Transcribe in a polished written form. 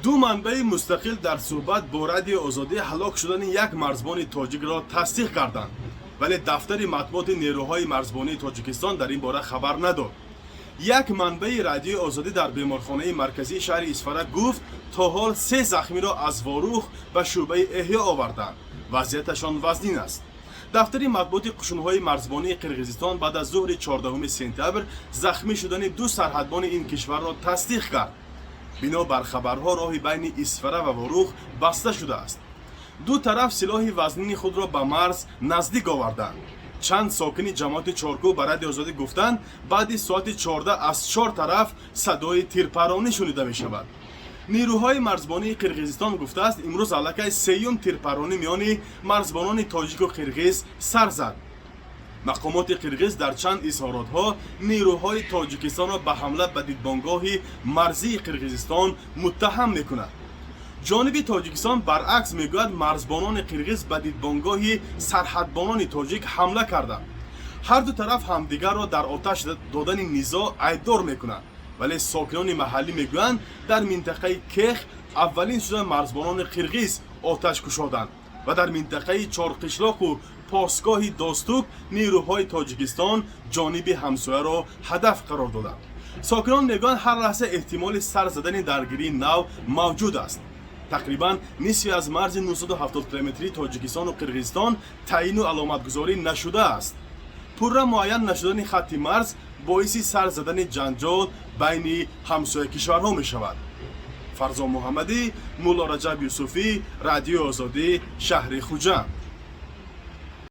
ду манбаи мустақил дар суҳбат бо радиои озодӣ ҳалок шудани як марзбони тоҷикро тасдиқ карданд, вале дафтари матбуоти нерӯҳои марзбонии тоҷикистон дар ин бора хабар надод. як манбаи радиои озодӣ дар беморхонаи марказии шаҳри Исфара гуфт, то ҳол 3 захмиро аз Ворух ба шӯъбаи эҳё оварданд. вазъияташон вазнин аст. дафтари матбуоти қушунҳои марзбонии Қирғизистон баъд аз зуҳри 14 сентябр захмӣ шудани 2 сарҳадбони ин кишварро тасдиқ кард. бино бар хабарҳо роҳи байни Исфара ва Ворух баста шудааст. ду тараф силоҳи вазнини худро ба марз наздик оварданд. чанд сокини ҷамоати Чоркӯ ба радиои Озодӣ гуфтанд, баъди соати 14 аз 4 тараф садои тирпаронӣ шунида мешавад. нерӯҳои марзбонии Қирғизистон гуфтааст, имрӯз аллакай сеюм тирпаронӣ миёни марзбонони тоҷику қирғиз сар зад. мақомоти қирғиз дар чанд изҳоротҳо нерӯҳои тоҷикистонро ба ҳамла ба дидбонгоҳи марзии Қирғизистон муттаҳам мекунад. ҷониби тоҷикистон баръакс мегӯяд, марзбонони қирғиз ба дидбонгоҳи сарҳадбонони тоҷик ҳамла карданд. ҳар ду тараф ҳамдигарро дар оташ додани низоъ айбдор мекунанд, вале сокинони маҳаллӣ мегӯянд, дар минтақаи Кех аввалин шуда марзбонони қирғиз оташ кушоданд ва дар минтақаи Чорқишлоқу посгоҳи Достук нерӯҳои тоҷикистон ҷониби ҳамсояро ҳадаф қарор доданд. сокинон мегӯянд, ҳар лаҳза эҳтимоли сар задани даргирии нав мавҷуд аст. тақрибан нисфи аз марзи 970 километрии тоҷикистону қирғизистон таъину аломатгузорӣ нашудааст. пурра муайян нашудани хатти марз боиси сар задани ҷанҷол байни ҳамсоя кишварҳо мешавад. фарзон муҳаммадӣ, мулло Раҷаб Юсуфӣ, Радиои Озодӣ, шаҳри Хуҷанд.